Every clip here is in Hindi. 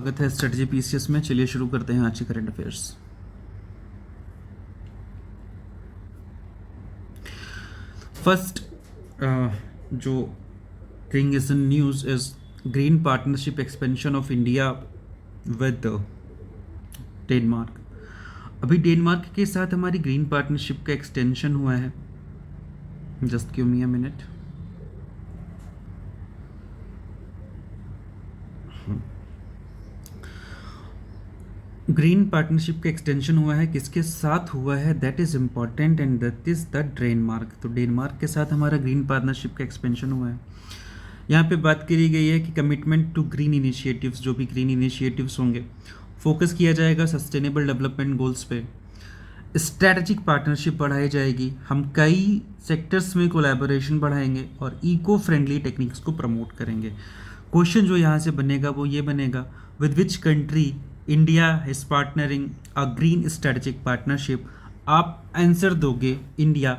स्वागत है स्ट्रेटजी पीसीएस में। चलिए शुरू करते हैं आज की करंट अफेयर्स। फर्स्ट जो thing is in news is green partnership expansion of India with Denmark. अभी डेनमार्क के साथ हमारी ग्रीन पार्टनरशिप का एक्सटेंशन हुआ है। Just give me a minute. Green partnership का एक्सटेंशन हुआ है, किसके साथ हुआ है that is important and that is the Denmark. तो डेनमार्क के साथ हमारा ग्रीन पार्टनरशिप का एक्सपेंशन हुआ है। यहाँ पे बात करी गई है कि कमिटमेंट टू ग्रीन इनिशिएटिव्स, जो भी ग्रीन इनिशिएटिव्स होंगे फोकस किया जाएगा सस्टेनेबल डेवलपमेंट गोल्स पे। स्ट्रैटेजिक पार्टनरशिप बढ़ाई जाएगी, हम कई सेक्टर्स में कोलैबोरेशन बढ़ाएंगे और इको फ्रेंडली टेक्निक्स को प्रमोट करेंगे। क्वेश्चन जो यहाँ से बनेगा वो ये बनेगा, with which country India is partnering a green strategic partnership. आप आंसर दोगे India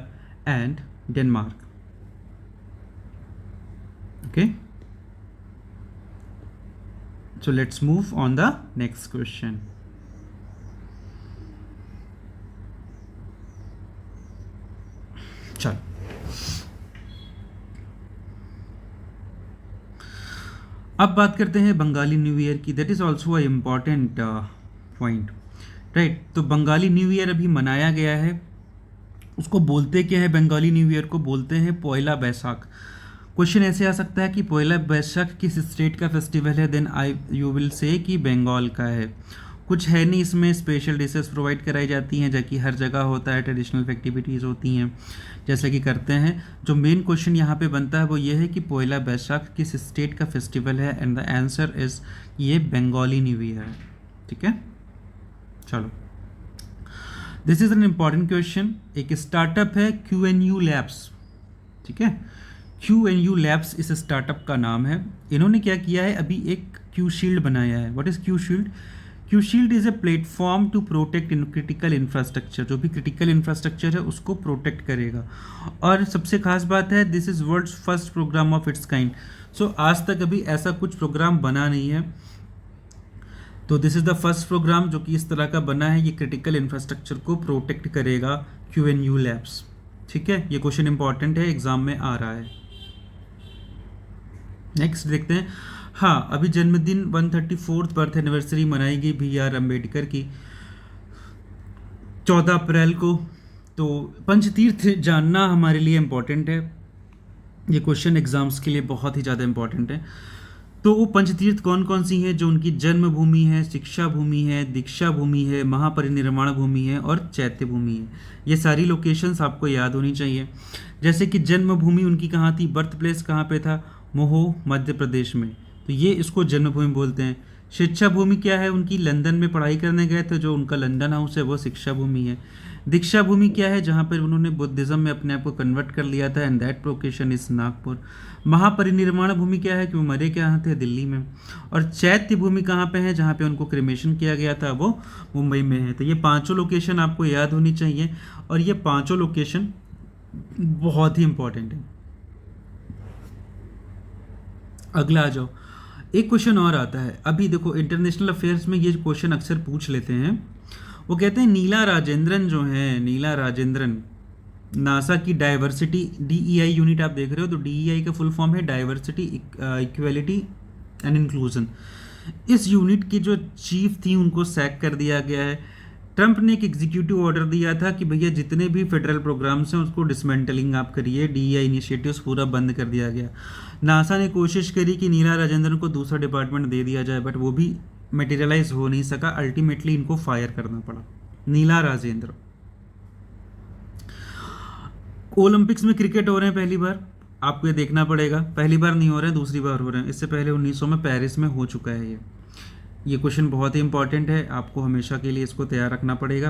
and Denmark. Okay, so let's move on the next question. चलो अब बात करते हैं बंगाली न्यू ईयर की। That is also a important point, right. तो बंगाली न्यू ईयर अभी मनाया गया है। उसको बोलते क्या है? बंगाली न्यू ईयर को बोलते हैं पॉयला बैसाख। क्वेश्चन ऐसे आ सकता है कि पॉयला बैसाख किस स्टेट का फेस्टिवल है, then I you will say कि बंगाल का है। कुछ है नहीं, इसमें स्पेशल डिशेस प्रोवाइड कराई जाती हैं, जबकि हर जगह होता है, ट्रेडिशनल एक्टिविटीज़ होती हैं जैसे कि करते हैं। जो मेन क्वेश्चन यहाँ पे बनता है वो ये है कि पॉयला बैसाख किस स्टेट का फेस्टिवल है, एंड द आंसर इज ये बंगाली न्यू ईयर है। ठीक है, चलो this is an important question. एक स्टार्टअप है QNU लैब्स। ठीक है, QNU लैब्स इस स्टार्टअप का नाम है। इन्होंने क्या किया है, अभी एक Q शील्ड बनाया है। What is Q shield? Q shield is a platform to protect in critical infrastructure. जो भी क्रिटिकल इंफ्रास्ट्रक्चर है उसको प्रोटेक्ट करेगा। और सबसे खास बात है, this is world's first program of its kind. So आज तक अभी ऐसा कुछ प्रोग्राम बना नहीं है, तो this is the first program जो कि इस तरह का बना है। ये क्रिटिकल इंफ्रास्ट्रक्चर को प्रोटेक्ट करेगा QNU लैब्स। ठीक है, ये क्वेश्चन इंपॉर्टेंट है, एग्जाम में आ रहा है। नेक्स्ट देखते हैं। हाँ, अभी जन्मदिन 134th बर्थ एनिवर्सरी मनाई गई BR अम्बेडकर की 14 अप्रैल को। तो पंचतीर्थ जानना हमारे लिए इम्पोर्टेंट है। ये क्वेश्चन एग्जाम्स के लिए बहुत ही ज़्यादा इम्पोर्टेंट है। तो वो पंचतीर्थ कौन कौन सी हैं? जो उनकी जन्मभूमि है, शिक्षा भूमि है, दीक्षा भूमि है, महापरिनिर्वाण भूमि है और चैत्य भूमि है। ये सारी लोकेशंस आपको याद होनी चाहिए। जैसे कि जन्मभूमि उनकी कहाँ थी, बर्थ प्लेस कहाँ पे था? मोहो, मध्य प्रदेश में। तो ये इसको जन्मभूमि बोलते हैं। शिक्षा भूमि क्या है उनकी? लंदन में पढ़ाई करने गए थे, जो उनका लंदन हाउस है वो शिक्षा भूमि है। दीक्षा भूमि क्या है? जहाँ पर उन्होंने बुद्धिज्म में अपने आप को कन्वर्ट कर लिया था, and that location is Nagpur. महापरिनिर्वाण भूमि क्या है कि वो मरे कहाँ थे? दिल्ली में। और चैत्य भूमि कहाँ पे है? जहाँ पे उनको क्रिमेशन किया गया था, वो मुंबई में है। तो ये पांचों लोकेशन आपको याद होनी चाहिए, और ये पांचों लोकेशन बहुत ही इंपॉर्टेंट है। अगला आ जाओ। एक क्वेश्चन और आता है। अभी देखो इंटरनेशनल अफेयर्स में ये क्वेश्चन अक्सर पूछ लेते हैं। वो कहते हैं नीला राजेंद्रन जो है, नीला राजेंद्रन नासा की डाइवर्सिटी DEI यूनिट आप देख रहे हो, तो DEI का फुल फॉर्म है डाइवर्सिटी, इक्वेलिटी एंड इंक्लूजन। इस यूनिट की जो चीफ थी उनको सैक कर दिया गया है। ट्रंप ने एक एग्जीक्यूटिव ऑर्डर दिया था कि भैया जितने भी फेडरल प्रोग्राम्स हैं उसको डिसमेंटलिंग आप करिए। DEI इनिशिएटिव्स पूरा बंद कर दिया गया। नासा ने कोशिश करी कि नीला राजेंद्रन को दूसरा डिपार्टमेंट दे दिया जाए, बट वो भी मटेरियलाइज हो नहीं सका। अल्टीमेटली इनको फायर करना पड़ा। नीला राजेंद्र। ओलंपिक्स में क्रिकेट हो रहे हैं पहली बार, आपको ये देखना पड़ेगा। पहली बार नहीं हो रहे हैं, दूसरी बार हो रहे हैं। इससे पहले 1900 में पेरिस में हो चुका है ये क्वेश्चन बहुत ही इंपॉर्टेंट है, आपको हमेशा के लिए इसको तैयार रखना पड़ेगा।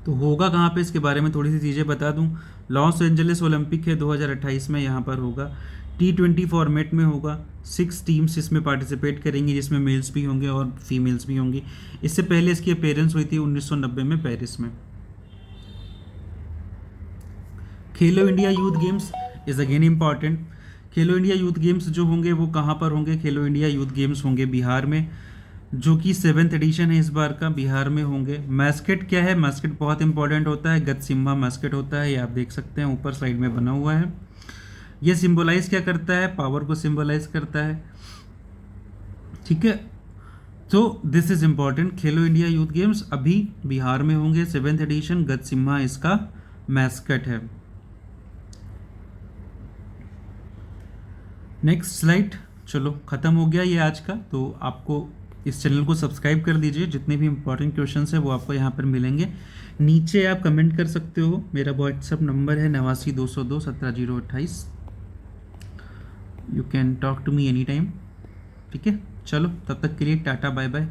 तो होगा कहाँ पे, इसके बारे में थोड़ी सी चीज़ें बता दूं। लॉस एंजलिस ओलंपिक है 2028 में, यहाँ पर होगा। T20 फॉर्मेट में होगा। 6 टीम्स इसमें पार्टिसिपेट करेंगी, जिसमें मेल्स भी होंगे और फीमेल्स भी होंगी। इससे पहले इसकी अपीयरेंस हुई थी 1990 में पेरिस में। खेलो India youth games is again important. Khelo India youth games जो होंगे वो कहाँ पर होंगे? खेलो इंडिया यूथ गेम्स होंगे बिहार में, जो कि 7th एडिशन है इस बार का, बिहार में होंगे। मैस्केट क्या है? मैस्केट बहुत इंपॉर्टेंट होता है, गतसिम्हा मैस्केट होता है, ये आप देख सकते हैं ऊपर स्लाइड में बना हुआ है। ये सिंबलाइज क्या करता है? पावर को सिंबलाइज करता है, ठीक है। तो this is important, Khelo India youth games अभी बिहार में होंगे, 7th एडिशन, गतसिम्हा इसका मैस्केट है। Next slide. चलो ख़त्म हो गया ये आज का। तो आपको इस चैनल को सब्सक्राइब कर दीजिए, जितने भी इंपॉर्टेंट क्वेश्चंस है वो आपको यहाँ पर मिलेंगे। नीचे आप कमेंट कर सकते हो, मेरा व्हाट्सअप नंबर है 89 202 17 028। You can talk to me any time, ठीक है। चलो तब तक के लिए टाटा बाय बाय।